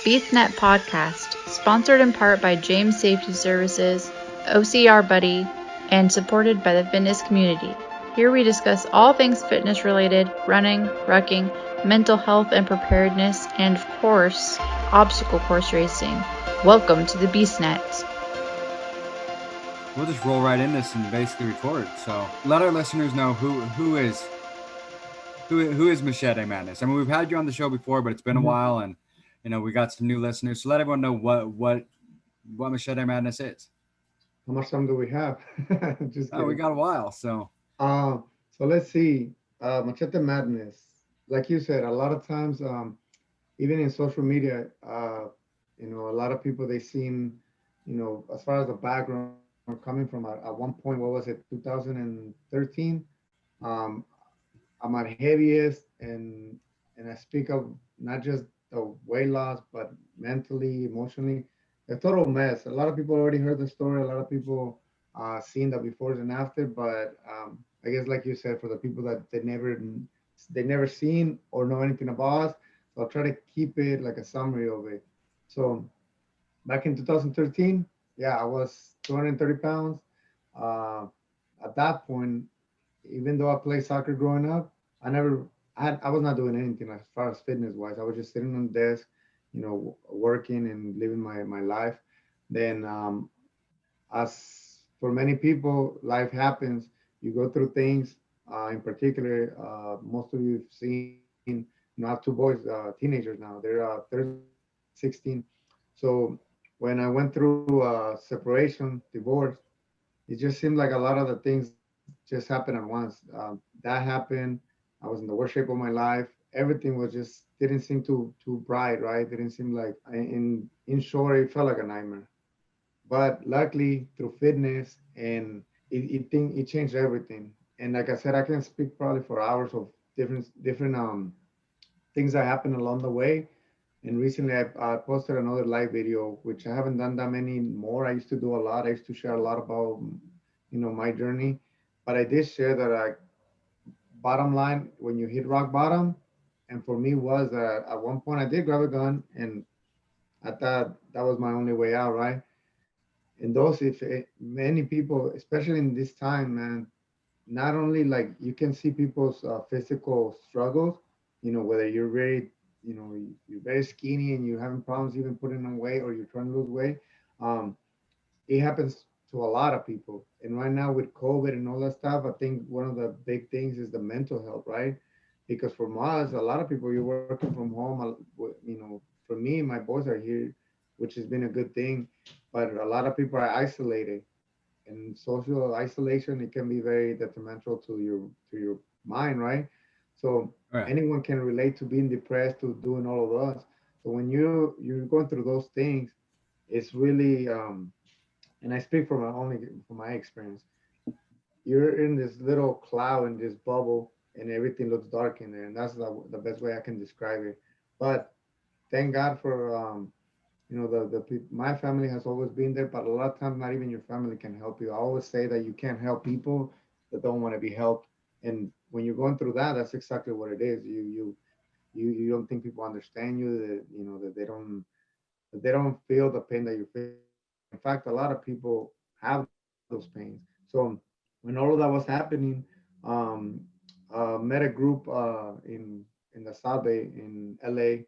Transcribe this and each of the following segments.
BeastNet Podcast, sponsored in part by James Safety Services, OCR Buddy, and supported by the fitness community. Here we discuss all things fitness related, running, rucking, mental health and preparedness, and of course, obstacle course racing. Welcome to the BeastNet. We'll just roll right in this and basically record. So let our listeners know who is Machete Madness. I mean, we've had you on the show before, but it's been a while, and we got some new listeners. So let everyone know what Machete Madness is. How much time do we have? Just Oh, we kidding. got a while. So Uh, so let's see. Machete Madness. Like you said, a lot of times, even in social media, a lot of people they seen, as far as the background coming from at one point, what was it, 2013? Um, I'm at heaviest, and I speak of not just the weight loss, but mentally, emotionally, a total mess. A lot of people already heard the story. A lot of people seen the befores and after, but I guess like you said, for the people that they never seen or know anything about us, so I'll try to keep it like a summary of it. So back in 2013, yeah, I was 230 pounds. Uh, at that point, even though I played soccer growing up, I never I was not doing anything as far as fitness wise. I was just sitting on the desk, working and living my life. Then, as for many people, life happens. You go through things. In particular, most of you've seen, I have two boys, teenagers now. They're 13, 16. So when I went through separation, divorce, it just seemed like a lot of the things just happened at once. That happened. I was in the worst shape of my life. Everything was just didn't seem too bright, right? Didn't seem like in short, it felt like a nightmare. But luckily, through fitness and it changed everything. And like I said, I can speak probably for hours of different things that happened along the way. And recently, I posted another live video, which I haven't done that many more. I used to do a lot. I used to share a lot about, my journey. But I did share that bottom line, when you hit rock bottom, and for me was that at one point I did grab a gun, and I thought that was my only way out, right? And those, if many people, especially in this time, man, not only like you can see people's physical struggles, whether you're very, you're very skinny and you're having problems even putting on weight or you're trying to lose weight. Um, it happens to a lot of people. And right now with COVID and all that stuff, I think one of the big things is the mental health, right? Because for us, a lot of people, you're working from home. For me, my boys are here, which has been a good thing. But a lot of people are isolated, and social isolation, it can be very detrimental to your mind, right? So right. anyone can relate to being depressed, to doing all of those. So when you're going through those things, it's really and I speak from my experience. You're in this little cloud in this bubble, and everything looks dark in there, and that's the best way I can describe it. But thank God for my family has always been there, but a lot of times not even your family can help you. I always say that you can't help people that don't want to be helped, and when you're going through that, that's exactly what it is. You don't think people understand you, that that they don't feel the pain that you're feeling. In fact, a lot of people have those pains. So when all of that was happening, um, met a group in the South Bay in LA,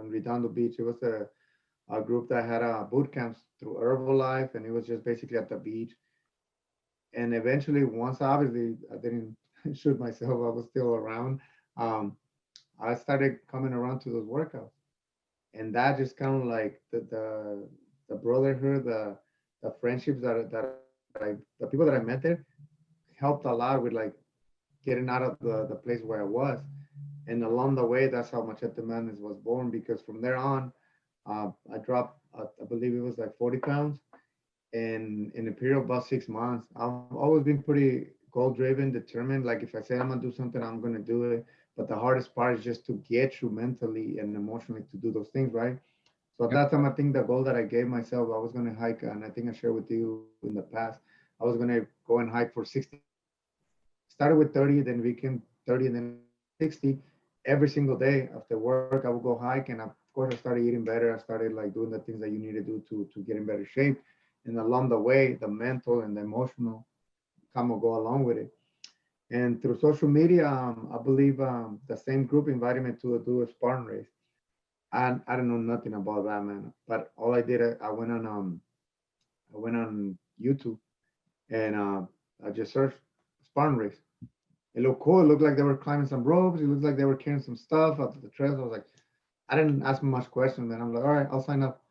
in Redondo Beach. It was a group that had boot camps through Herbalife, and it was just basically at the beach. And eventually, once obviously I didn't shoot myself, I was still around. Um, I started coming around to those workouts, and that just kind of like the brotherhood, the friendships the people that I met there helped a lot with like getting out of the place where I was. And along the way, that's how Machete Madness was born, because from there on, I dropped, I believe it was like 40 pounds. And in a period of about 6 months, I've always been pretty goal driven, determined. Like if I say I'm gonna do something, I'm gonna do it. But the hardest part is just to get you mentally and emotionally to do those things, right? So at Yep. that time, I think the goal that I gave myself, I was gonna hike, and I think I shared with you in the past, I was gonna go and hike for 60 days. Started with 30, then became 30, and then 60. Every single day after work, I would go hike, and I course, I started eating better. I started like doing the things that you need to do to get in better shape. And along the way, the mental and the emotional kind of go along with it. And through social media, I believe the same group invited me to do a Spartan race. I don't know nothing about that, man. But all I did, I went on YouTube and I just searched Spartan race. It looked cool. It looked like they were climbing some ropes. It looked like they were carrying some stuff out to the trails. I was like, I didn't ask much questions. Then I'm like, all right, I'll sign up.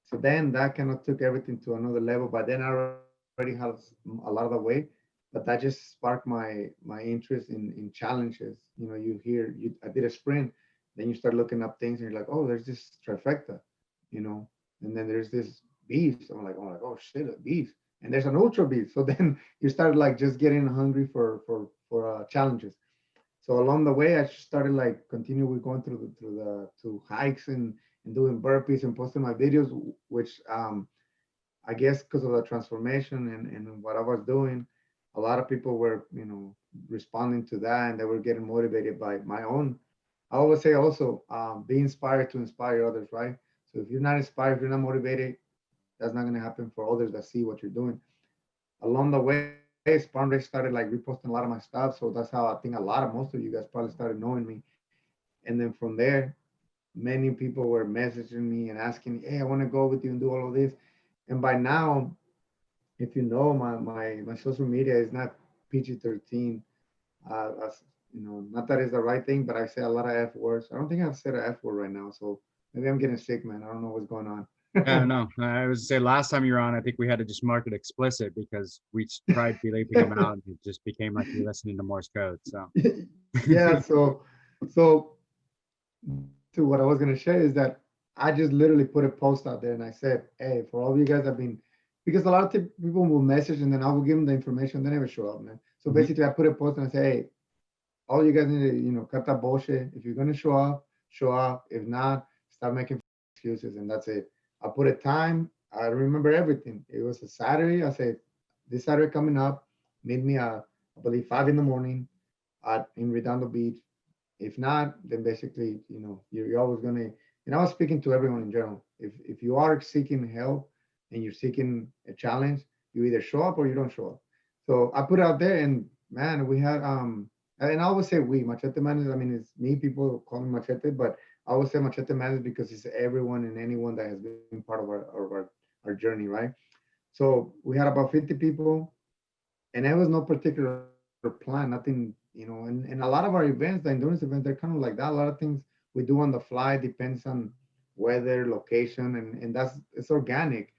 So then that kind of took everything to another level. But then I already had a lot of the way. But that just sparked my interest in challenges. You know, I did a sprint, then you start looking up things and you're like, oh, there's this trifecta, you know, and then there's this beast. I'm like, oh shit, a beast. And there's an ultra beast. So then you start like just getting hungry for challenges. So along the way, I started like continue with going through the to hikes and doing burpees and posting my videos, which I guess because of the transformation and what I was doing, a lot of people were, you know, responding to that and they were getting motivated by my own. I always say also, be inspired to inspire others, right? So if you're not inspired, if you're not motivated, that's not going to happen for others that see what you're doing. Along the way, Spartan Race started like reposting a lot of my stuff. So that's how I think most of you guys probably started knowing me. And then from there, many people were messaging me and asking me, hey, I want to go with you and do all of this. And by now, if you know, my social media is not PG-13. As, you know, not that it's the right thing, but I say a lot of F words. I don't think I've said an F word right now. So maybe I'm getting sick, man. I don't know what's going on. Yeah, no. I was say last time you were on, I think we had to just mark it explicit because we tried bleeping them out and it just became like you're listening to Morse code. So Yeah, so to what I was gonna share is that I just literally put a post out there and I said, hey, for all of you guys that have been, because a lot of people will message and then I will give them the information, they never show up, man. So basically I put a post and I say, hey, all you guys need to, you know, cut that bullshit. If you're gonna show up, show up. If not, stop making excuses, and that's it. I put a time. I remember everything. It was a Saturday. I said, this Saturday coming up, meet me at I believe 5 in the morning at in Redondo Beach. If not, then basically, you know, you're always gonna. And I was speaking to everyone in general. If you are seeking help and you're seeking a challenge, you either show up or you don't show up. So I put it out there, and man, we had and I always say we Machete Man. I mean, it's me. People call me Machete, but I always say Machete Man because it's everyone and anyone that has been part of our journey, right? So we had about 50 people, and there was no particular plan, nothing, you know. And a lot of our events, the endurance events, they're kind of like that. A lot of things we do on the fly depends on weather, location, and that's it's organic,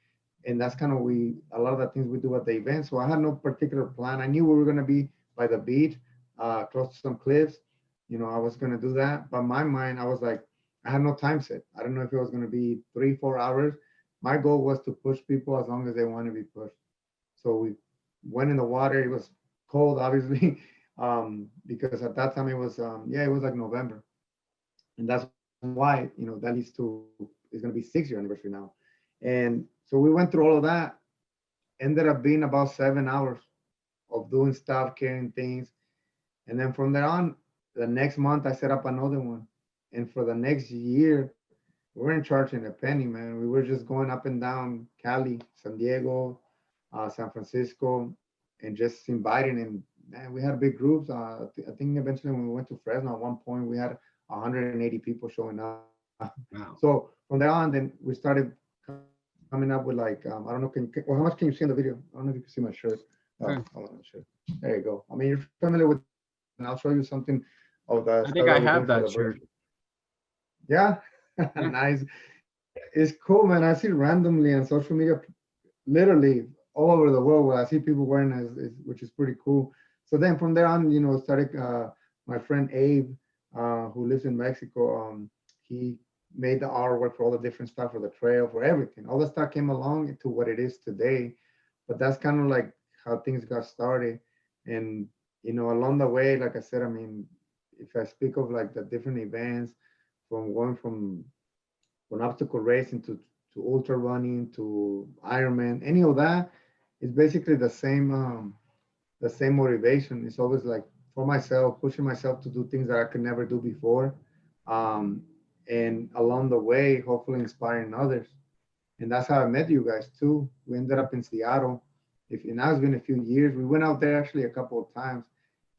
and that's kind of we a lot of the things we do at the event. So I had no particular plan. I knew we were gonna be by the beach, close to some cliffs. You know, I was gonna do that, but my mind, I was like, I had no time set. I don't know if it was gonna be 3, 4 hours. My goal was to push people as long as they want to be pushed. So we went in the water. It was cold, obviously, because at that time it was yeah, it was like November, and that's why, you know, that leads to it's going to be 6 year anniversary now. And so we went through all of that. Ended up being about 7 hours of doing stuff, carrying things, and then from there on, the next month I set up another one, and for the next year we weren't charging a penny, man. We were just going up and down Cali, San Diego, San Francisco, and just inviting. And man, we had big groups. I think eventually when we went to Fresno at one point, we had 180 people showing up. wow. So from there on, then we started coming up with like, I don't know, well, how much can you see in the video? I don't know if you can see my shirt. Oh, Okay. hold on, shirt. There you go. I mean, you're familiar with, and I'll show you something of the I stuff think that I we're doing have for the that shirt. birthday. Yeah, Yeah. nice. It's cool, man. I see randomly on social media, literally all over the world, where I see people wearing it, which is pretty cool. So then from there on, you know, started my friend Abe, who lives in Mexico. He made the artwork for all the different stuff for the trail, for everything. All the stuff came along to what it is today. But that's kind of like how things got started. And, you know, along the way, like I said, I mean, if I speak of like the different events, from going from obstacle racing to ultra running to Ironman, any of that, it's basically the same motivation. It's always like for myself, pushing myself to do things that I could never do before. Um, and along the way, hopefully inspiring others. And that's how I met you guys too. We ended up in Seattle. If and now it's been a few years. We went out there actually a couple of times,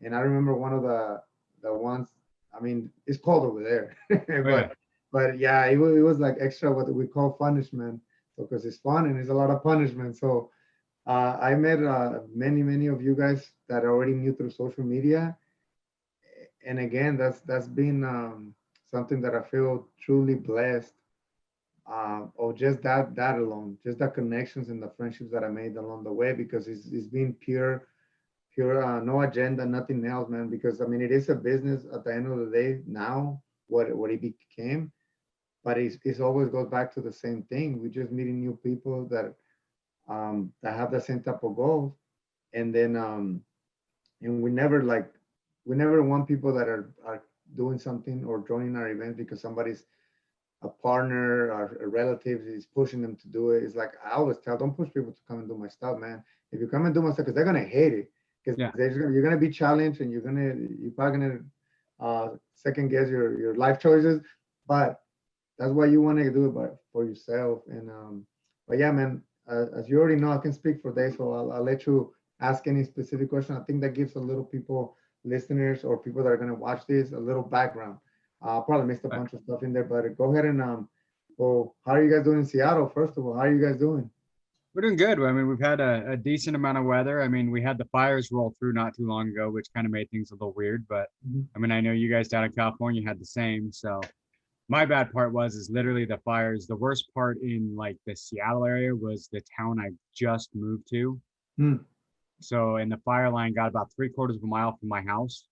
and I remember one of the ones. I mean, it's cold over there, Oh yeah. but yeah, it was like extra what we call punishment because it's fun and it's a lot of punishment. So I met many of you guys that I already knew through social media, and again, that's been something that I feel truly blessed or just that alone, just the connections and the friendships that I made along the way because it's been pure no agenda, nothing else, man. Because I mean, it is a business at the end of the day now. What it became, but it's always goes back to the same thing. We're just meeting new people that have the same type of goals, and then and we never want people that are doing something or joining our events because somebody's a partner or a relative is pushing them to do it. It's like I always tell, don't push people to come and do my stuff, man. If you come and do my stuff, because they're gonna hate it, because Yeah. you're gonna be challenged and you're probably gonna second guess your life choices, but that's why you want to do it for yourself. And but yeah, man, as you already know, I can speak for days, so I'll let you ask any specific question. I think that gives a little people, listeners, or people that are gonna watch this a little background. I'll probably missed a But bunch of stuff in there, but go ahead and well, how are you guys doing in Seattle? First of all, how are you guys doing? we're doing good. I mean, we've had a decent amount of weather. I mean, we had the fires roll through not too long ago, which kind of made things a little weird. But Mhm. I mean, I know you guys down in California had the same. So my bad part is literally the fires. The worst part in like the Seattle area was the town I just moved to. Hmm. So, and the fire line got about 3/4 of a mile from my house.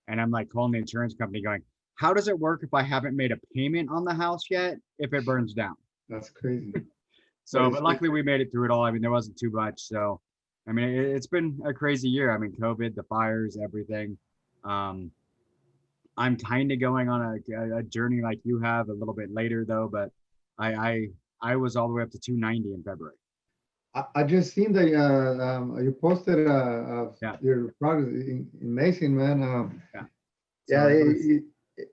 And I'm like calling the insurance company going, how does it work if I haven't made a payment on the house yet if it burns down? That's crazy. But So, but luckily we made it through it all. I mean, there wasn't too much. So, I mean, it's been a crazy year. I mean, COVID, the fires, everything. Um, I'm kind of going on a journey like you have a little bit later though, but I, I, I was all the way up to 290 in February. I just seen that you posted Yeah. your progress. Amazing, man. Yeah. Yeah, So it was,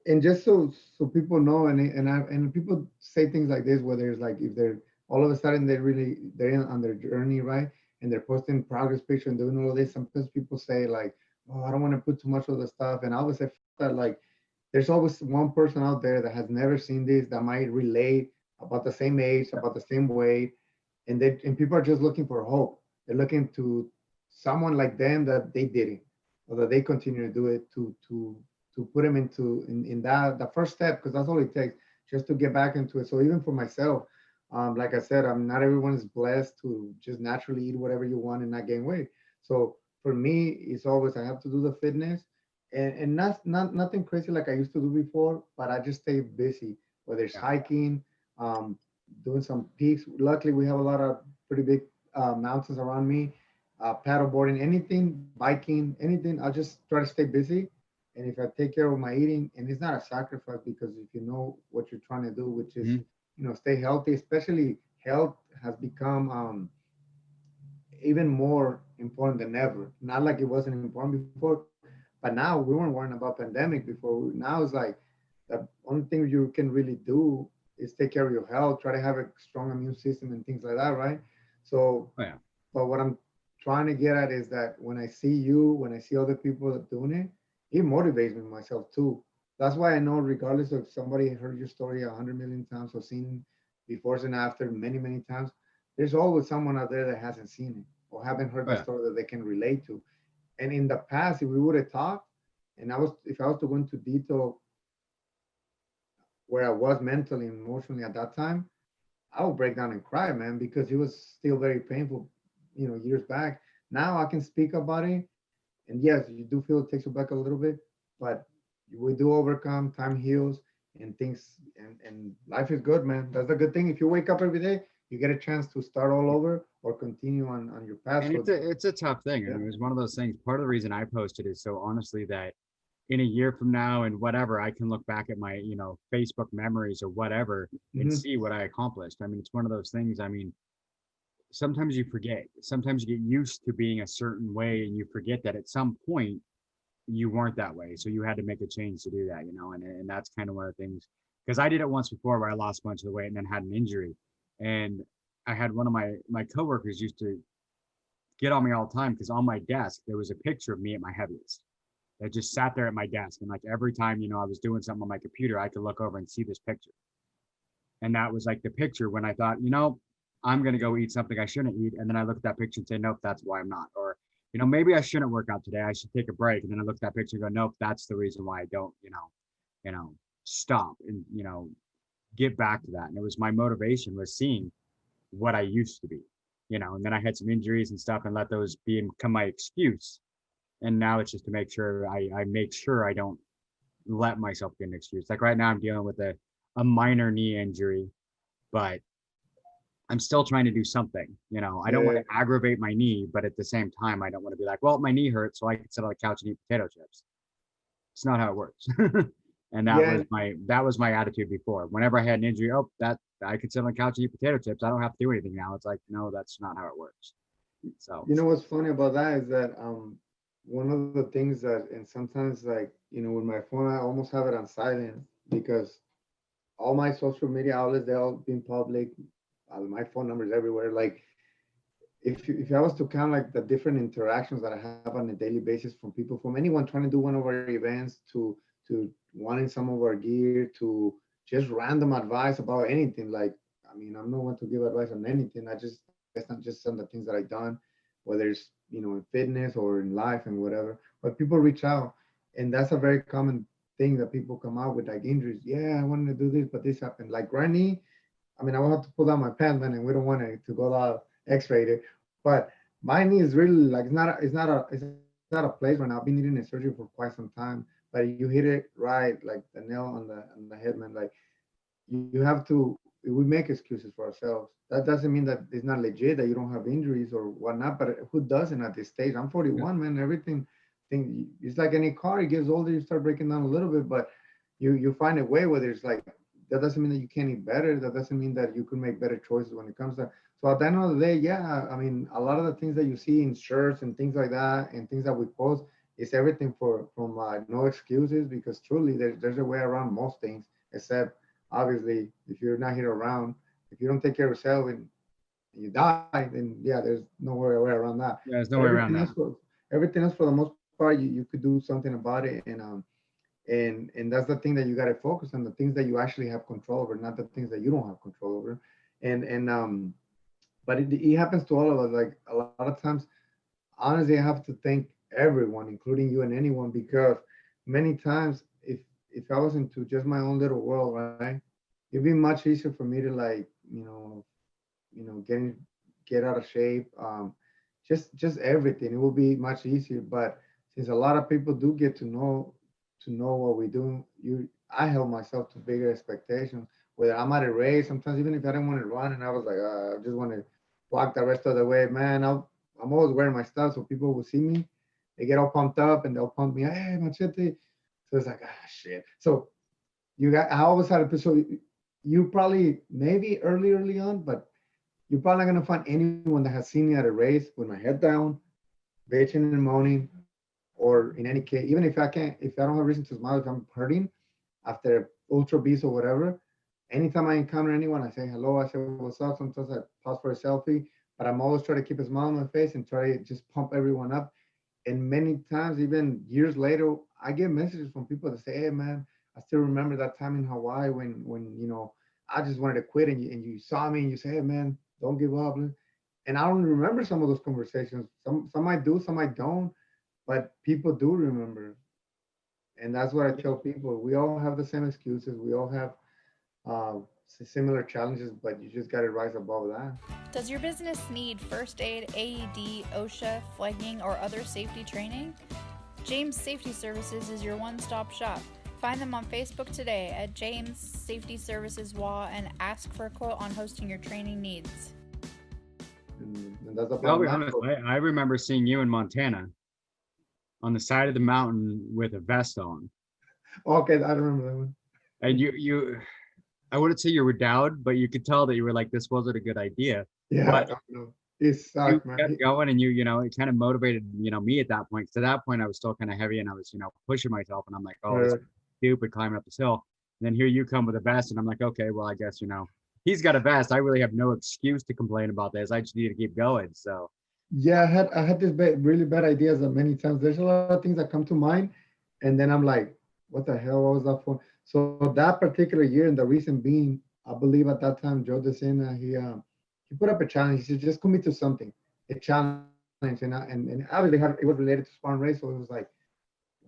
and just so people know, and people say things like this, whether it's like if they're all of a sudden they're on their journey, right, and they're posting progress picture and doing all of this. Sometimes people say like, "Oh, I don't want to put too much of the stuff," and I always say that like, there's always one person out there that has never seen this that might relate about the same age, yeah, about the same weight, and people are just looking for hope. They're looking to someone like them that they did it or that they continue to do it to put them in that the first step because that's all it takes just to get back into it. So even for myself, like I said, I'm not everyone is blessed to just naturally eat whatever you want and not gain weight. So for me, it's always I have to do the fitness and not nothing crazy like I used to do before, but I just stay busy, whether it's yeah, hiking, um, doing some peaks. Luckily, we have a lot of pretty big mountains around me. Paddle boarding, anything, biking, anything. I'll just try to stay busy. And if I take care of my eating, and it's not a sacrifice because if you know what you're trying to do, which is, mhm, stay healthy, especially health has become even more important than ever. Not like it wasn't important before, but now we weren't worrying about pandemic before. Now it's like the only thing you can really do is take care of your health, try to have a strong immune system and things like that, right? So, oh yeah, but what I'm trying to get at is that when I see you, when I see other people that doing it motivates me myself too. That's why I know, regardless of somebody heard your story 100 million times or seen before and after many times, there's always someone out there that hasn't seen it or haven't heard oh the yeah, story that they can relate to. And in the past, if we would have talked, and if I was to go into detail where I was mentally and emotionally at that time, I would break down and cry, man, because it was still very painful, years back. Now I can speak about it, and yes, you do feel it takes you back a little bit, but we do overcome. Time heals, and things, and life is good, man. That's a good thing. If you wake up every day, you get a chance to start all over or continue on your path. and So it's a tough thing. I yeah. mean, it was one of those things. Part of the reason I posted is so honestly that in a year from now and whatever, I can look back at my Facebook memories or whatever and Hmm. see what I accomplished. I mean, it's one of those things. I mean, sometimes you forget. Sometimes you get used to being a certain way and you forget that at some point you weren't that way. So you had to make a change to do that, and that's kind of one of the things. because I did it once before where I lost a bunch of the weight and then had an injury. And I had one of my coworkers used to get on me all the time because on my desk there was a picture of me at my heaviest that just sat there at my desk. And like every time, you know, I was doing something on my computer, I could look over and see this picture. And that was like the picture when I thought, you know, I'm going to go eat something I shouldn't eat. And then I look at that picture and say, nope, that's why I'm not. Or, you know, maybe I shouldn't work out today. I should take a break. And then I look at that picture and go, nope, that's the reason why I don't, you know, stop and, you know, get back to that. And it was my motivation was seeing what I used to be, you know, and then I had some injuries and stuff and let those become my excuse. And now it's just to make sure I make sure I don't let myself get an excuse. Like right now I'm dealing with a minor knee injury, but I'm still trying to do something, you know. I don't want to aggravate my knee, but at the same time, I don't want to be like, well, my knee hurts, so I can sit on the couch and eat potato chips. It's not how it works. And that was my attitude before. Whenever I had an injury, oh, that I could sit on the couch and eat potato chips. I don't have to do anything now. It's like, no, that's not how it works. So You know what's funny about that is that one of the things that, and sometimes like, you know, with my phone I almost have it on silent because all my social media outlets, they all been public. My phone number is everywhere. Like if I was to count like the different interactions that I have on a daily basis from people, from anyone trying to do one of our events to wanting some of our gear to just random advice about anything. Like, I mean, I'm no one to give advice on anything. I just that's not just some of the things that I've done, whether it's, you know, in fitness or in life and whatever. But people reach out, and that's a very common thing that people come out with, like injuries. Yeah, I wanted to do this, but this happened. Like right knee, I mean, I will have to pull down my pants, man, and we don't want it to go out X-rated. But my knee is really like it's not a place right now. I've been needing a surgery for quite some time. But you hit it right, like the nail on the head, man. Like you have to. We make excuses for ourselves. That doesn't mean that it's not legit, that you don't have injuries or whatnot. But who doesn't at this stage? I'm 41, man. Everything, thing. It's like any car. It gets older, you start breaking down a little bit, but you find a way. Whether it's like that doesn't mean that you can't eat better. That doesn't mean that you could make better choices when it comes to. So at the end of the day, yeah, I mean, a lot of the things that you see in shirts and things like that, and things that we post, is everything from no excuses, because truly there's a way around most things, except obviously if you're not here around, if you don't take care of yourself and you die, then yeah, there's no way around that. yeah, there's no But way around that. everything else for the most part, you could do something about it, and that's the thing that you got to focus on, the things that you actually have control over, not the things that you don't have control over. And but it happens to all of us. Like a lot of times, honestly, I have to thank everyone, including you and anyone, because many times if I was into just my own little world, right, it'd be much easier for me to like, get out of shape, just everything. It will be much easier. But since a lot of people do get to know what we do, I held myself to bigger expectations. Whether I'm at a race, sometimes even if I didn't want to run and I was like, I just want to walk the rest of the way, man. I'm always wearing my stuff so people will see me. They get all pumped up and they'll pump me, hey, Machete. So it's like, shit. So I always had a, so you probably, maybe early on, but you're probably not going to find anyone that has seen me at a race with my head down, bitching and moaning, or in any case, even if I don't have reason to smile, if I'm hurting after ultra beast or whatever, anytime I encounter anyone, I say hello, I say what's up. Sometimes I pause for a selfie, but I'm always trying to keep a smile on my face and try to just pump everyone up. And many times, even years later, I get messages from people that say, hey man, I still remember that time in Hawaii when I just wanted to quit, and you saw me and you say, hey man, don't give up. And I don't remember some of those conversations. Some I do, some I don't, but people do remember. And that's what I tell people. We all have the same excuses. We all have uh, similar challenges, but you just got to rise above that. Does your business need first aid, AED, OSHA, flagging, or other safety training? James Safety Services is your one-stop shop. Find them on Facebook today at James Safety Services WA and ask for a quote on hosting your training needs. And that's I'll about be that. honest, I remember seeing you in Montana on the side of the mountain with a vest on. Okay, I remember that one. And you I wouldn't say you were down, but you could tell that you were like, this wasn't a good idea. Yeah, But I know. It you sucked, man. kept going and it kind of motivated, me at that point. 'Cause at that point I was still kind of heavy and I was, pushing myself and I'm like, oh, this is stupid climbing up this hill. And then here you come with a vest, and I'm like, okay, well, I guess he's got a vest. I really have no excuse to complain about this. I just need to keep going. So Yeah, I had this really bad ideas many times. There's a lot of things that come to mind, and then I'm like, what the hell? What was that for? So that particular year, and the reason being, I believe at that time, Joe DeSena, he put up a challenge. He said, just commit to something, a challenge, and obviously it was related to Spartan Race, so it was like,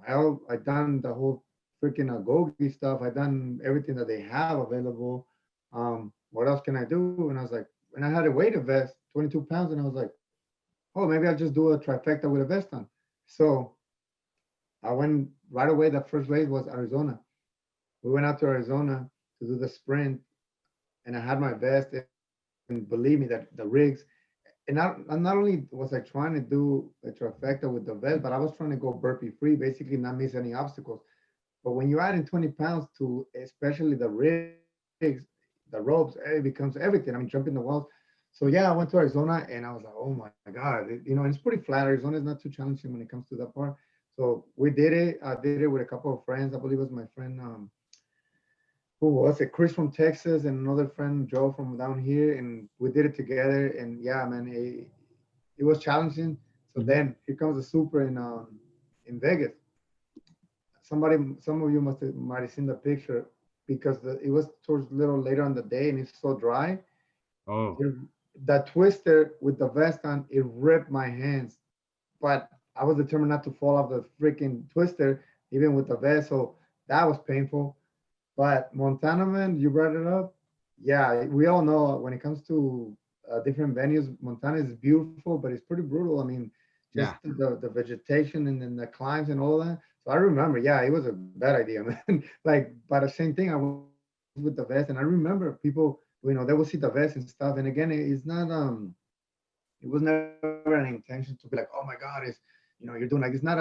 well, I done the whole freaking Agogi stuff. I done everything that they have available. What else can I do? And I was like, and I had a weighted vest, 22 pounds, and I was like, oh, maybe I'll just do a trifecta with a vest on. So I went right away. The first race was Arizona. We went out to Arizona to do the sprint, and I had my vest. And believe me, that the rigs, and not only was I trying to do a trifecta with the vest, but I was trying to go burpee free, basically not miss any obstacles. But when you add in 20 pounds to especially the rigs, the ropes, it becomes everything. I mean, jumping the walls. So yeah, I went to Arizona and I was like, oh my God, and it's pretty flat. Arizona is not too challenging when it comes to that part. So we did it. I did it with a couple of friends. I believe it was my friend, who was it? Chris from Texas and another friend, Joe from down here, and we did it together. And yeah, man, it was challenging. So mhm. then here comes the super in Vegas. Some of you might have seen the picture because it was towards a little later on the day and it's so dry. Oh, It, that twister with the vest on, it ripped my hands, but I was determined not to fall off the freaking twister, even with the vest. So that was painful. But Montana, man, you brought it up. Yeah, we all know when it comes to different venues, Montana is beautiful, but it's pretty brutal. I mean, just yeah. the vegetation and then the climbs and all that. So I remember, yeah, it was a bad idea, man. Like, but the same thing, I was with the vest, and I remember people, they will see the vest and stuff. And again, it's not it was never an intention to be like, oh my God, you're doing like, it's not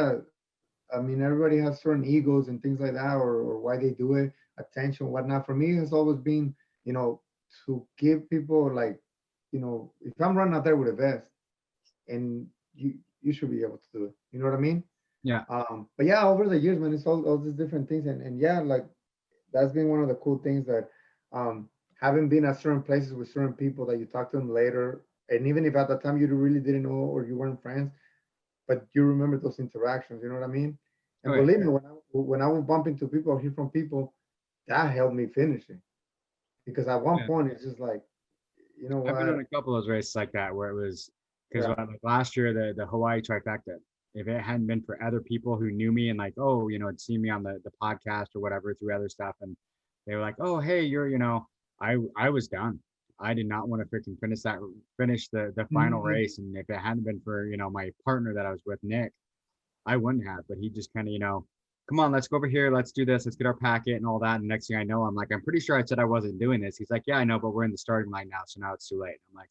I mean, everybody has certain egos and things like that, or why they do it, attention, whatnot. For me, it's always been, you know, to give people like, if I'm running out there with a vest, and you should be able to do it. You know what I mean? Yeah. But yeah, over the years, man, it's all these different things, and yeah, like that's been one of the cool things that, having been at certain places with certain people that you talk to them later, and even if at the time you really didn't know or you weren't friends, but you remember those interactions. You know what I mean? And Oh yeah. believe me, when I would bump into people or hear from people, that helped me finish it. Because at one Yeah. point, it's just like, you know I've been on what? a couple of those races like that where it was because Yeah. like last year the Hawaii trifecta. If it hadn't been for other people who knew me and like, oh, had seen me on the podcast or whatever through other stuff, and they were like, oh, hey, I was done. I did not want to freaking finish the final Mhm. race, and if it hadn't been for my partner that I was with, Nick, I wouldn't have. But he just kind of come on, let's go over here, let's do this, let's get our packet and all that. And next thing I know, I'm like, I'm pretty sure I said I wasn't doing this. He's like, yeah, I know, but we're in the starting line now, so now it's too late. I'm like,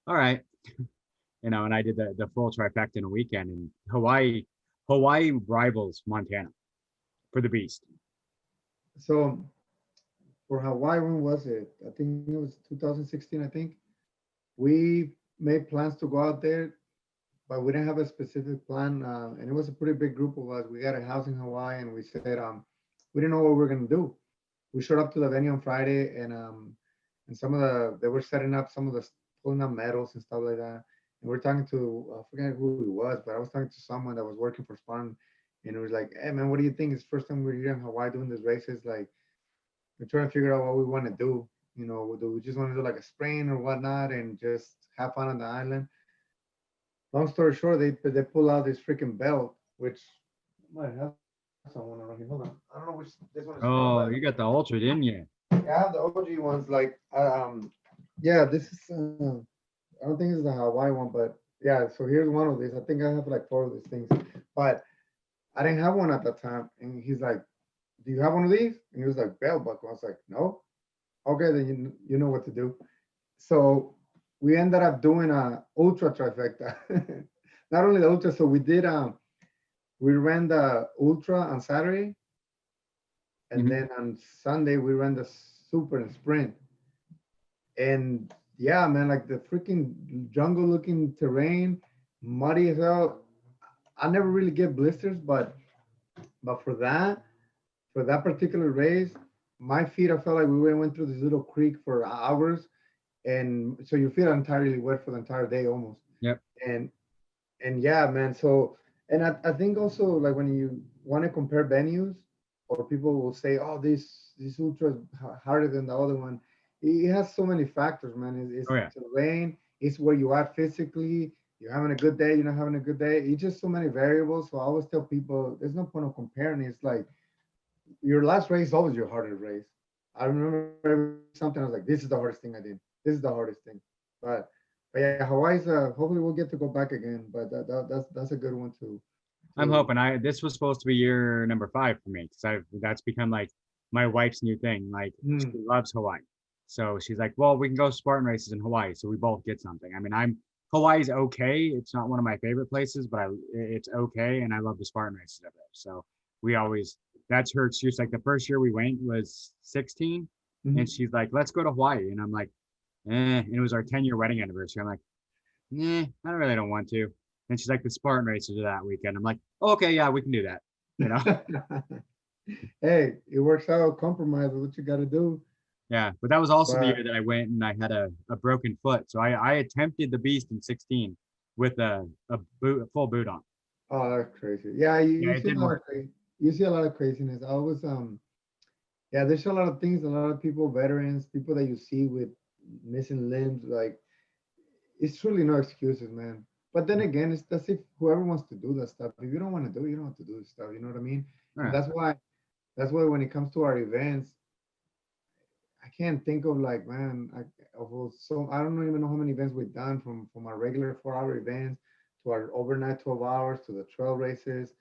all right, and I did the full trifecta in a weekend. And Hawaii rivals Montana for the beast. So for Hawaii, when was it? I think it was 2016. I think we made plans to go out there, but we didn't have a specific plan. And it was a pretty big group of us. We got a house in Hawaii, and we said, we didn't know what we were gonna do. We showed up to the venue on Friday, and they were setting up some of the pulling up medals and stuff like that. And we're talking to, I forget who it was, but I was talking to someone that was working for Spartan, and it was like, hey man, what do you think? It's the first time we're here in Hawaii doing these races. Like, we're trying to figure out what we want to do. Do we just want to do like a sprint or whatnot and just have fun on the island? Long story short, they pull out this freaking belt, which I might have someone around here. Hold on, I don't know which this one is from, but Oh, you got the ultra, didn't you? yeah, I have the OG ones. Like, yeah, this is. I don't think it's the Hawaii one, but yeah. So here's one of these. I think I have like four of these things, but I didn't have one at that time. And he's like, "Do you have one of these?" And he was like, "Belt buckle." I was like, "No." Okay, then you know what to do. So we ended up doing a ultra trifecta. Not only the ultra, so we ran the ultra on Saturday, and Mhm. then on Sunday we ran the super and sprint. And yeah, man, like the freaking jungle looking terrain, muddy as hell. I never really get blisters, but for that particular race, my feet, I felt like we went through this little creek for hours, and so your feet are entirely wet for the entire day almost. Yep. And and yeah, man. So and I think also like when you want to compare venues, or people will say, oh, this ultra is harder than the other one. It has so many factors, man. Oh It's yeah. terrain, it's where you are physically. You're having a good day, you're not having a good day. It's just so many variables. So I always tell people, there's no point of comparing. It's like your last race is always your hardest race. I remember every time I do something, I was like, this is the hardest thing I did. This is the hardest thing. But but yeah, Hawaii's hopefully we'll get to go back again. But that's a good one I'm to hoping. I This was supposed to be year number 5 for me because I that's become like my wife's new thing. Like she mm, loves Hawaii, so she's like, "Well, we can go Spartan races in Hawaii, so we both get something." I mean, Hawaii's okay. It's not one of my favorite places, but it's okay, and I love the Spartan races up there. So we always that's her excuse. Like the first year we went was 16, and mm. she's like, "Let's go to Hawaii," and I'm like, "Eh." And it was our 10-year wedding anniversary. I'm like, "Nah, I really don't want to." And she's like, "The Spartan races are that weekend." I'm like, oh, "Okay, yeah, we can do that." You know? Hey, it works out. Compromise is what you got to do. Yeah. But that was also the year But that I went and I had a broken foot. So I attempted the beast in 16 with a full boot on. oh, that's crazy. Yeah, Yeah, you it see a didn't lot work. of you see a lot of craziness. I was yeah, there's a lot of things. A lot of people, veterans, people that you see with missing limbs, like it's truly no excuses, man. But then again, it's that's if whoever wants to do that stuff. If you don't want to do it, you don't have to do this stuff. You know what I mean? And Yeah. that's why when it comes to our events, I can't think of like man, so I don't even know how many events we've done from our regular 4 hour events to our overnight 12 hours to the trail races.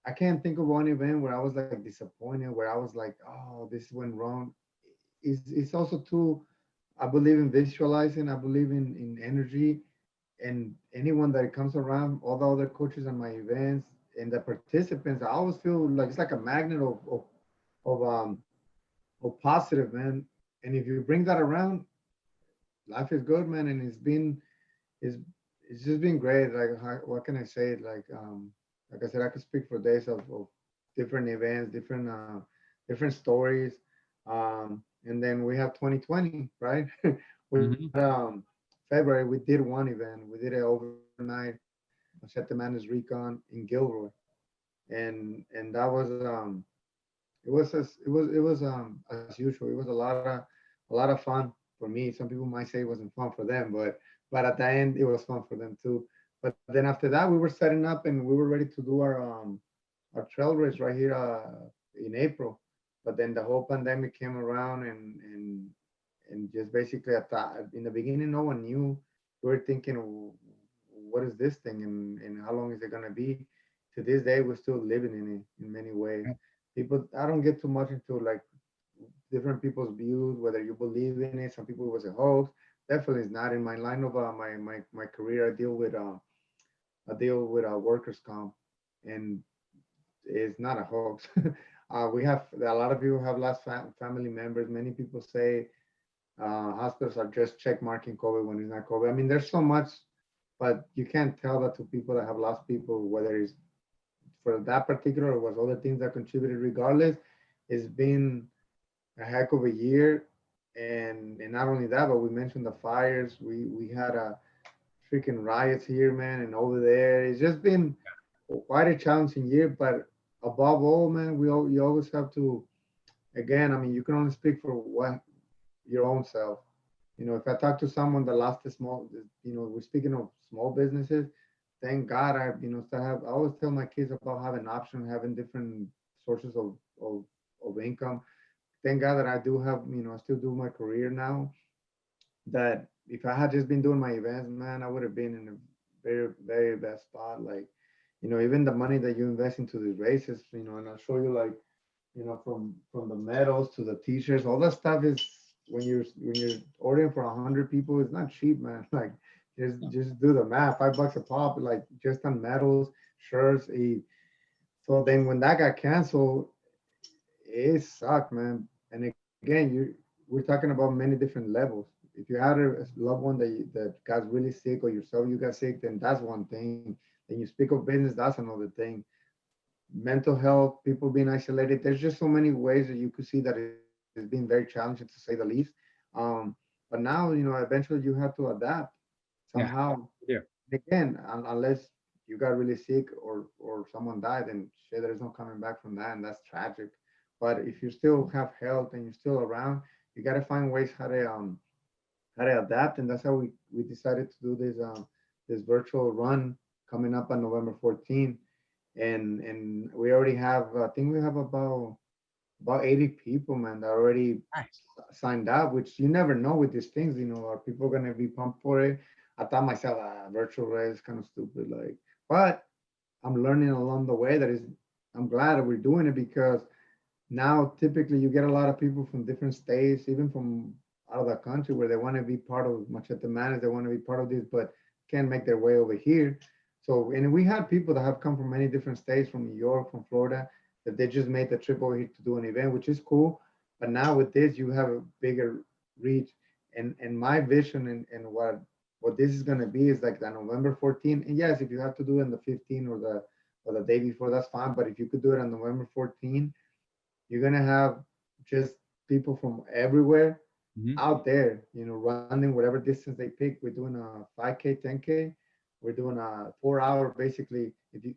I can't think of one event where I was like disappointed, where I was like, oh, this went wrong. It's also too. I believe in visualizing. I believe in energy, and anyone that comes around, all the other coaches on my events and the participants, I always feel like it's like a magnet of positive, man. And if you bring that around, life is good, man. And it's it's just been great. Like what can I say? Like I said, I could speak for days of different events, different stories. And then we have 2020, right? We Hmm. had February. We did one event. We did it overnight. Machete Madness Recon in Gilroy, and that was it was as usual. It was a lot of fun for me. Some people might say it wasn't fun for them, but at the end it was fun for them too. But then after that, we were setting up and we were ready to do our trail race right here in April. But then the whole pandemic came around and just basically in the beginning no one knew. We were thinking, what is this thing and how long is it gonna be? To this day, we're still living in it in many ways. People, I don't get too much into like different people's views, whether you believe in it. Some people it was a hoax. Definitely is not in my line of my career. I deal with workers comp, and it's not a hoax. We have a lot of people have lost family members. Many people say hospitals are just check marking COVID when it's not COVID. I mean, there's so much, but you can't tell that to people that have lost people, whether it's for that particular or was other things that contributed. Regardless, it's been a heck of a year, and not only that, but we mentioned the fires. We had a freaking riots here, man, and over there. It's just been quite a challenging year, but above all, man, you always have to. Again, I mean, you can only speak for what your own self. You know, if I talk to someone that lost a small, we're speaking of small businesses. Thank God still have. I always tell my kids about having options, having different sources of income. Thank God that I do have, I still do my career now. That if I had just been doing my events, man, I would have been in a very, very bad spot. Like, even the money that you invest into these races, and I'll show you like, from the medals to the t-shirts, all that stuff is when you're ordering for 100 people, it's not cheap, man. Like, just do the math. $5 a pop, like just on medals, shirts. So then when that got canceled, it sucked, man. And again, we're talking about many different levels. If you had a loved one that got really sick or yourself you got sick, then that's one thing. Then you speak of business, that's another thing. Mental health, people being isolated. There's just so many ways that you could see that it's it's been very challenging to say the least. But now, eventually you have to adapt Yeah. somehow. Yeah. Again, unless you got really sick or someone died, then shit, there's no coming back from that, and that's tragic. But if you still have health and you're still around, you got to find ways how to adapt, and that's how we decided to do this virtual run coming up on November 14th, and we already have, I think we have about 80 people, man, that already Nice. signed up, which you never know with these things, are people going to be pumped for it? I thought myself, virtual race is kind of stupid, like, but I'm learning along the way I'm glad that we're doing it, because now typically you get a lot of people from different states, even from out of the country, where they want to be part of Machete Madness, they want to be part of this, but can't make their way over here. So, and we had people that have come from many different states, from New York, from Florida, that they just made the trip over here to do an event, which is cool. But now with this, you have a bigger reach. And my vision, and what this is going to be is like the November 14th. And yes, if you have to do it on the 15th or the day before, that's fine. But if you could do it on November 14th, you're gonna have just people from everywhere Hmm. out there, running whatever distance they pick. We're doing a 5K, 10K. We're doing a 4 hour, basically. If you,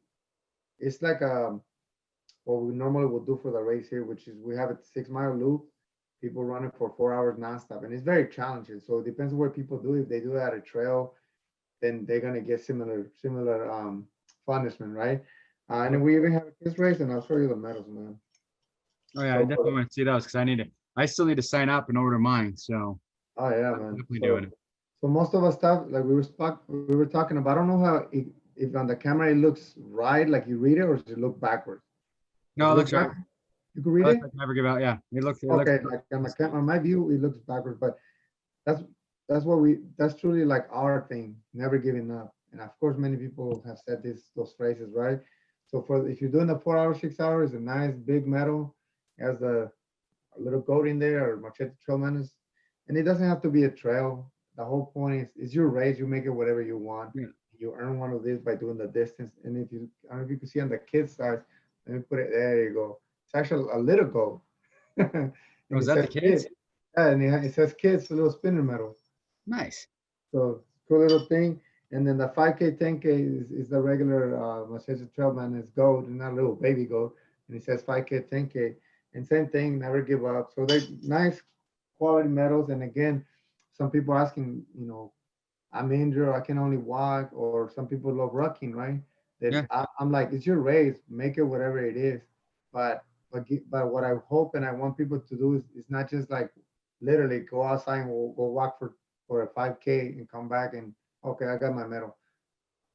it's like what we normally would do for the race here, which is we have a 6 mile loop. People running for 4 hours nonstop, and it's very challenging. So it depends on where people do. If they do it at a trail, then they're gonna get similar punishment, right? And then we even have a kids race, and I'll show you the medals, man. Oh yeah, I So definitely want to see those because I still need to sign up and order mine. So oh yeah, I'm man. definitely doing So it. so most of our stuff, like we were talking about. I don't know how if on the camera it looks right, like you read it, or does it look backwards? Does No, it it look looks right. back? You can read It looks it. like never give out. Yeah, it looks. Okay, like on my view, it looks backwards, but that's that's truly like our thing, never giving up. And of course, many people have said those phrases, right? So for if you're doing the 4 hours, 6 hours, a nice big medal, has a little goat in there, or Machete Trail Madness. And it doesn't have to be a trail. The whole point is it's your race. You make it whatever you want. Yeah. You earn one of these by doing the distance. And if you, I don't know if you can see on the kids side, let me put it there. You go. It's actually a little goat, and Oh, is it that says the kids? kids. Yeah, and it says kids, a little spinner medal. Nice. So cool little thing. And then the 5K, 10K is the regular Machete Trail Madness goat, and not a little baby goat. And it says 5K, 10K. And same thing, never give up. So they're nice quality medals. And again, some people asking, I'm injured, I can only walk, or some people love rocking, right? Then Yeah. I'm like, it's your race, make it whatever it is. But what I hope and I want people to do is not just like literally go outside and go walk for a 5K and come back and okay, I got my medal.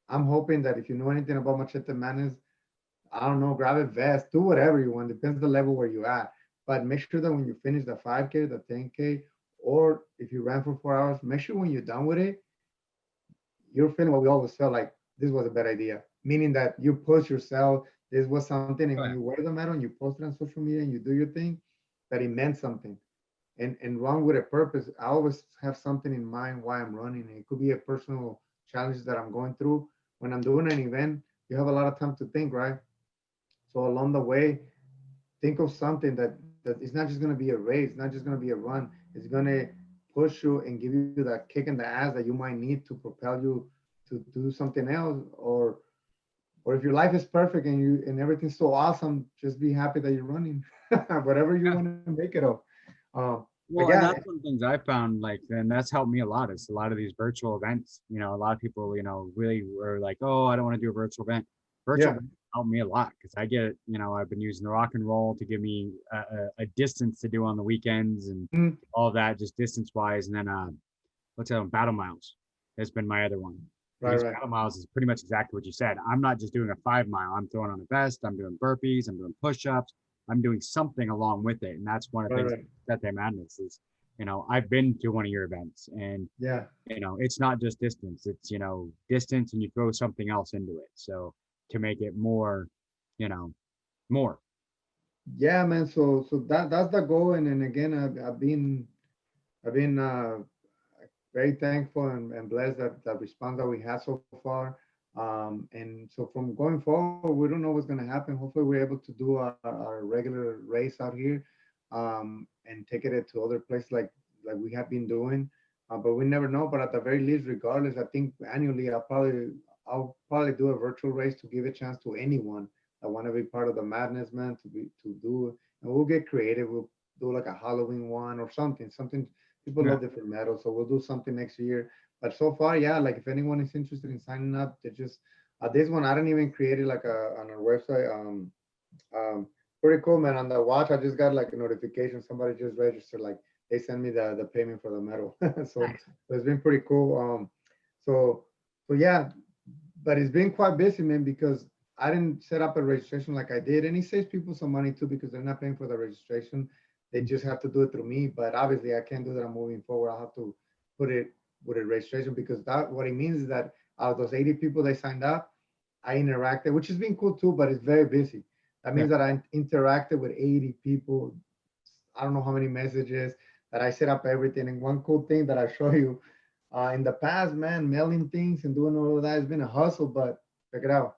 I'm hoping that if you know anything about Machete Madness, I don't know, grab a vest, do whatever you want. Depends the level where you at. But make sure that when you finish the 5K, the 10K, or if you ran for 4 hours, make sure when you're done with it, you're feeling what we always felt like this was a bad idea. Meaning that you push yourself, this was something, and Oh, when yeah. you wear the medal and you post it on social media and you do your thing, that it meant something. And run with a purpose. I always have something in mind why I'm running. It could be a personal challenge that I'm going through. When I'm doing an event, you have a lot of time to think, right? So along the way, think of something that it's not just going to be a race, not just going to be a run. It's going to push you and give you that kick in the ass that you might need to propel you to do something else. Or if your life is perfect and everything's so awesome, just be happy that you're running, whatever you Yeah. want to make it of. But Well, and yeah, that's one of the things I found, like, and that's helped me a lot. Is a lot of these virtual events. A lot of people, really were like, "Oh, I don't want to do a virtual event." Virtual yeah, events helped me a lot because I get, I've been using the rock and roll to give me a distance to do on the weekends and mm, all that, just distance wise. And then what's that? Battle miles has been my other one. And right, these right, battle miles is pretty much exactly what you said. I'm not just doing a 5 mile. I'm throwing on a vest. I'm doing burpees. I'm doing push-ups. I'm doing something along with it. And that's one of the right, things right. that they madness is, I've been to one of your events and, Yeah, it's not just distance. It's, distance and you throw something else into it. So to make it more, you know, more. yeah, man. So that's the goal. And then again, I've been very thankful and blessed that the response that we had so far. And so from going forward, we don't know what's going to happen. Hopefully, we're able to do our regular race out here. and taking it to other places like we have been doing. But we never know. But at the very least, regardless, I think annually I'll probably do a virtual race to give a chance to anyone that want to be part of the madness, man, to do it. And we'll get creative. We'll do like a Halloween one or something. Something people Yeah. love different metals, so we'll do something next year. But so far, yeah, like if anyone is interested in signing up, they just this one I don't even create it like on our website. Um, Pretty cool, man. On the watch, I just got like a notification. Somebody just registered. Like they sent me the payment for the medal. So, Nice. so it's been pretty cool. So so yeah, but it's been quite busy, man, because I didn't set up a registration like I did, and it saves people some money too because they're not paying for the registration. They just have to do it through me. But obviously, I can't do that moving forward. I'll have to put it with a registration because that what it means is that out of those 80 people they signed up, I interacted, which has been cool too, but it's very busy. That Yeah. means that I interacted with 80 people. I don't know how many messages that I set up everything. And one cool thing that I show you in the past, man, mailing things and doing all of that has been a hustle, but check it out.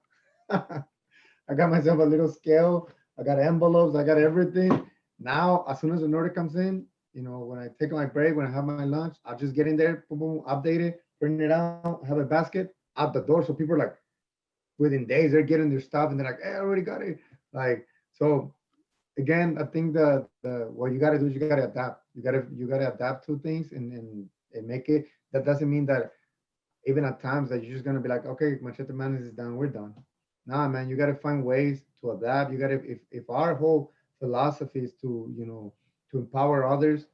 I got myself a little scale. I got envelopes. I got everything. Now, as soon as an order comes in, when I take my break, when I have my lunch, I'll just get in there, boom, boom, update it, print it out, have a basket out the door. So people are like, within days, they're getting their stuff and they're like, hey, I already got it. Like, so again, I think the what you got to do is you got to adapt. You got to adapt to things and make it. That doesn't mean that even at times that you're just gonna be like, okay, Machete Madness is done, we're done. Nah, man, you got to find ways to adapt. You got to if our whole philosophy is to to empower others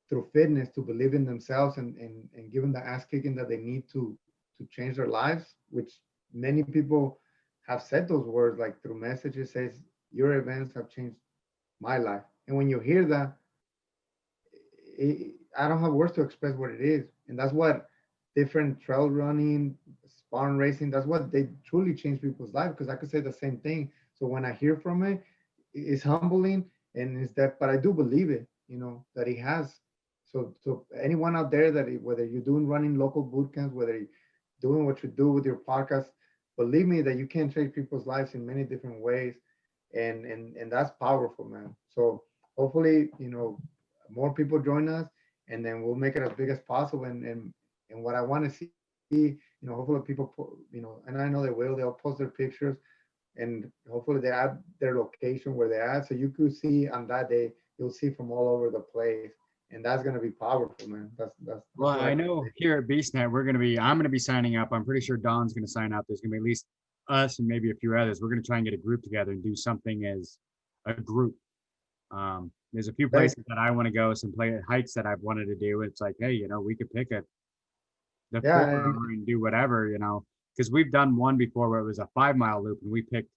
through fitness to believe in themselves and give them the ass kicking that they need to change their lives, which many people have said those words like through messages says your events have changed my life. And when you hear that, I don't have words to express what it is. And that's what different trail running, spawn racing, that's what they truly change people's life. Because I could say the same thing. So when I hear from it, it's humbling and it's that, but I do believe it, that it has. So anyone out there whether you're doing running local boot camps, whether you're doing what you do with your podcast, believe me that you can change people's lives in many different ways. And that's powerful, man. So hopefully, more people join us, and then we'll make it as big as possible. And what I want to see, hopefully people, and I know they will. They'll post their pictures, and hopefully they add their location where they're at, so you could see on that day. You'll see from all over the place, and that's gonna be powerful, man. That's Well, what I I can know say. here at BeastNet, I'm gonna be signing up. I'm pretty sure Don's gonna sign up. There's gonna be at least us and maybe a few others. We're gonna try and get a group together and do something as a group. There's a few Thank places that I want to go, some hikes that I've wanted to do. It's like, hey, we could pick the yeah, 4 hour and do whatever, because we've done one before where it was a 5 mile loop, and we picked.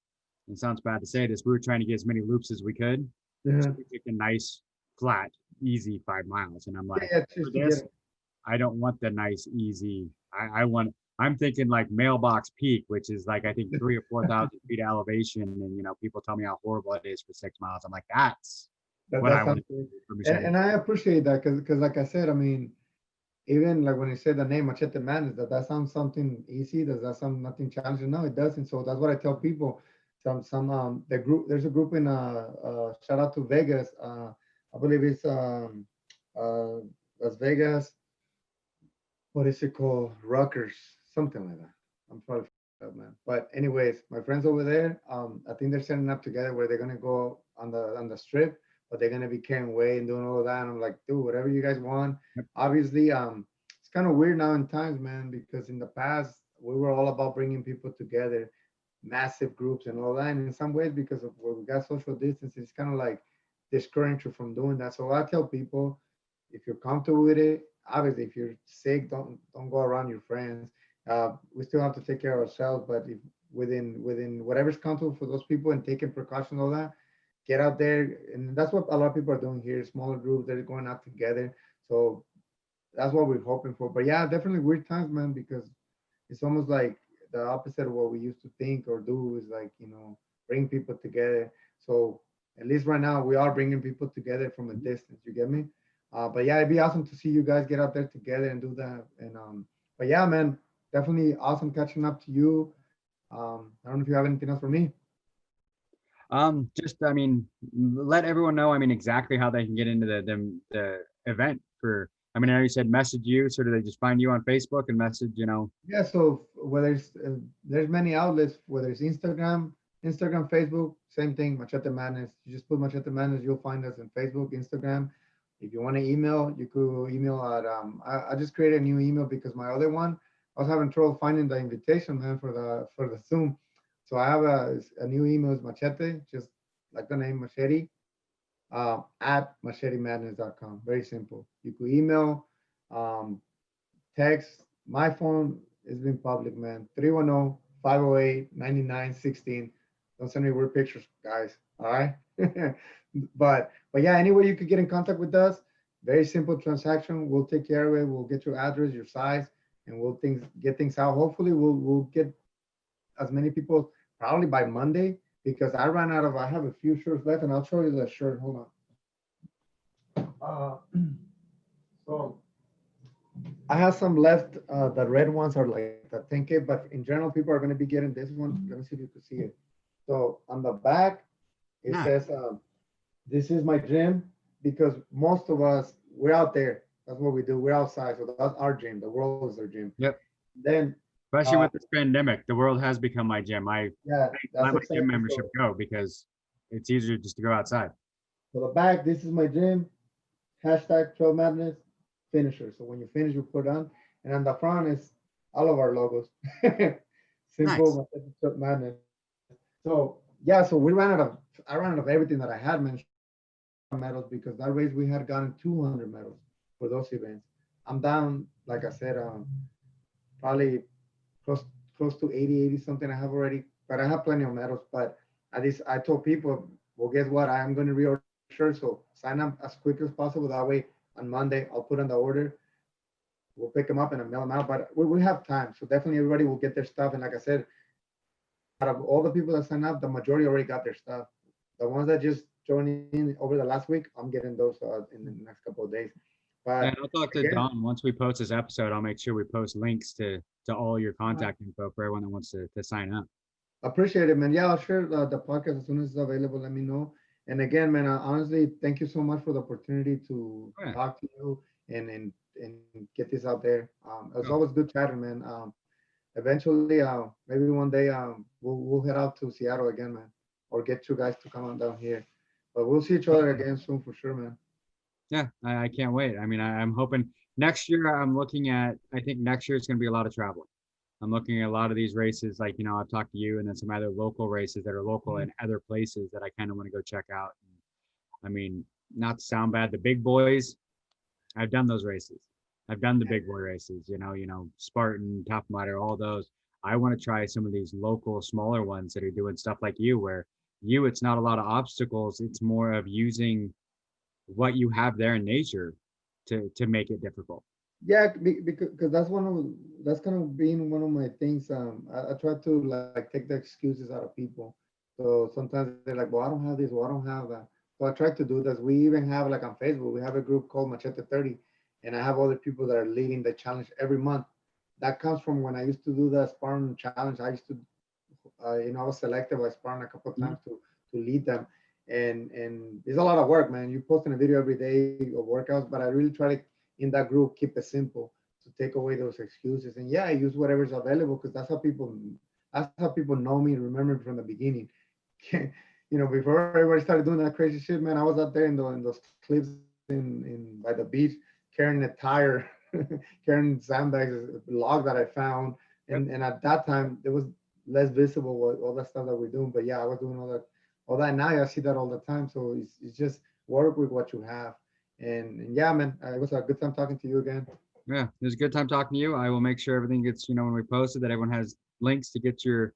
It sounds bad to say this. We were trying to get as many loops as we could, so yeah, we picked a nice, flat, easy 5 miles. And I'm yeah, like, yeah, for just to get this, it. I don't want the nice, easy. I want. I'm thinking like Mailbox Peak, which is like I think 3 or 4 thousand feet elevation, and people tell me how horrible it is for 6 miles. I'm like, that's That what that I want sounds to good, do for and Machete. I appreciate that because like I said, I mean, even like when you say the name Machete Madness, that sounds something easy. Does that sound nothing challenging? No, it doesn't. So that's what I tell people. Some the group there's a group in shout out to Vegas. I believe it's uh Las Vegas. What is it called? Ruckers, something like that. I'm probably up, man. But anyways, my friends over there, I think they're setting up together where they're gonna go on the strip, but they're gonna be carrying weight and doing all of that. And I'm like, dude, whatever you guys want. Yep. Obviously, it's kind of weird now in times, man, because in the past we were all about bringing people together, massive groups and all that. And in some ways, because of where we got social distance, it's kind of like discouraging you from doing that. So I tell people, if you're comfortable with it, obviously, if you're sick, don't go around your friends. We still have to take care of ourselves, but if within whatever's comfortable for those people and taking precautions, all that, get out there, and that's what a lot of people are doing here. Smaller groups, they're going out together. So that's what we're hoping for. But yeah, definitely weird times, man, because it's almost like the opposite of what we used to think or do is like bring people together. So at least right now we are bringing people together from a distance. You get me? But yeah, it'd be awesome to see you guys get out there together and do that. And but yeah, man, definitely awesome catching up to you. I don't know if you have anything else for me. Just I mean, let everyone know. I mean, exactly how they can get into the event for. I mean, I know you said message you, so do they just find you on Facebook and message? Yeah, so whether it's there's many outlets, whether it's Instagram, Facebook, same thing, Machete Madness. You just put Machete Madness, you'll find us in Facebook, Instagram. If you want to email, you could email at I just created a new email because my other one, I was having trouble finding the invitation, man, for the Zoom. So I have a new email is Machete, just like the name Machete, at machetemadness.com. Very simple. You could email, um, text. My phone has been public, man. 310-508-9916. Don't send me weird pictures, guys. All right. but yeah, anywhere you could get in contact with us. Very simple transaction. We'll take care of it. We'll get your address, your size, and we'll get things out. Hopefully we'll get as many people probably by Monday because I have a few shirts left and I'll show you the shirt. Hold on. So I have some left. The red ones are like the 10K, but in general, people are going to be getting this one. Let me see if you can see it. So on the back, it Nice. says, "This is my gym," because most of us we're out there. That's what we do. We're outside, so that's our gym. The world is our gym. Yep. Then, Especially with this pandemic, the world has become my gym. I yeah, let that's my gym exactly membership so. go because it's easier just to go outside. So the back, this is my gym. Hashtag Trail Madness finisher. So when you finish, you put on, and on the front is all of our logos. Nice. Simple Trail Madness. So yeah, so I ran out of everything that I had mentioned medals because that race we had gotten 200 medals for those events. I'm down, like I said, probably close close to 80 something I have already, but I have plenty of medals. But at least I told people, well, guess what? I am going to reorder shirts, so sign up as quick as possible. That way, on Monday, I'll put on the order. We'll pick them up and mail them out. But we have time, so definitely everybody will get their stuff. And like I said, out of all the people that sign up, the majority already got their stuff. The ones that just joined in over the last week, I'm getting those in the next couple of days. Yeah, But and I'll talk to again, Don once we post this episode. I'll make sure we post links to all your contact info for everyone that wants to sign up. appreciate it, man. Yeah, I'll share the podcast as soon as it's available. Let me know. And again, man, honestly, thank you so much for the opportunity to Oh, yeah. talk to you and get this out there. It's Oh, always good chatting, man. Eventually, maybe one day, we'll head out to Seattle again, man, or get you guys to come on down here. But we'll see each other again soon for sure, man. yeah, I can't wait. I mean, I'm hoping next year. I'm looking at. I think next year it's going to be a lot of traveling. I'm looking at a lot of these races, like I've talked to you, and then some other local races that are local in other places that I kind of want to go check out. I mean, not to sound bad, the big boys, I've done those races. I've done the big boy races, Spartan, Tough Mudder, all those. I want to try some of these local, smaller ones that are doing stuff like you, where it's not a lot of obstacles. It's more of using what you have there in nature to make it difficult. Yeah, because that's kind of being one of my things. I try to like take the excuses out of people. So sometimes they're like, "Well, I don't have this. Well, I don't have that." So I try to do this. We even have like on Facebook, we have a group called Machete 30, and I have other people that are leading the challenge every month. That comes from when I used to do the Spartan challenge. I used to, I was selected by Spartan a couple of Mhm. times to lead them, and it's a lot of work, man. You're posting a video every day of workouts, but I really try to in that group keep it simple to take away those excuses. And yeah, I use whatever's available because that's how people know me and remember me from the beginning. Before everybody started doing that crazy shit, man, I was out there in those cliffs in by the beach carrying a tire, carrying sandbags, a log that I found, Yep. and at that time it was less visible what all that stuff that we're doing. But yeah, I was doing all that now. I see that all the time. So it's just work with what you have. And yeah, man, it was a good time talking to you again. Yeah, it was a good time talking to you. I will make sure everything gets, when we post it, that everyone has links to get your.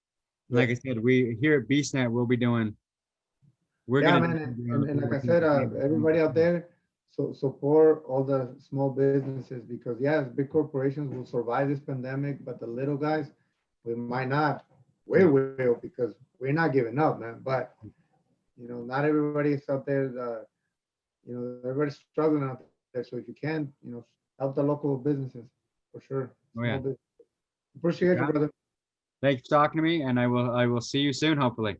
Like Yes. I said, we here at BeastNet, we're Yeah, gonna do man. something on And, the and like I 14th said, of January. everybody out there, so support all the small businesses because yes, big corporations will survive this pandemic, but the little guys, we might not. We No, will because we're not giving up, man. But not everybody is out there. Everybody's struggling out there. So if you can, help the local businesses for sure. oh Small yeah. business. Appreciate you, Yeah. brother. Thanks for talking to me, and I will see you soon, hopefully.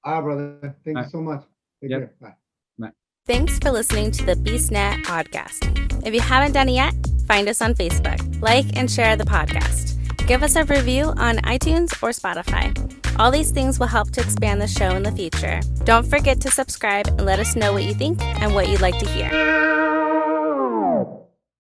All right, brother. Thank All you right. so much. Take Yep. care. Bye. Bye. Thanks for listening to the BeastNet podcast. If you haven't done it yet, find us on Facebook, like and share the podcast. Give us a review on iTunes or Spotify. All these things will help to expand the show in the future. Don't forget to subscribe and let us know what you think and what you'd like to hear.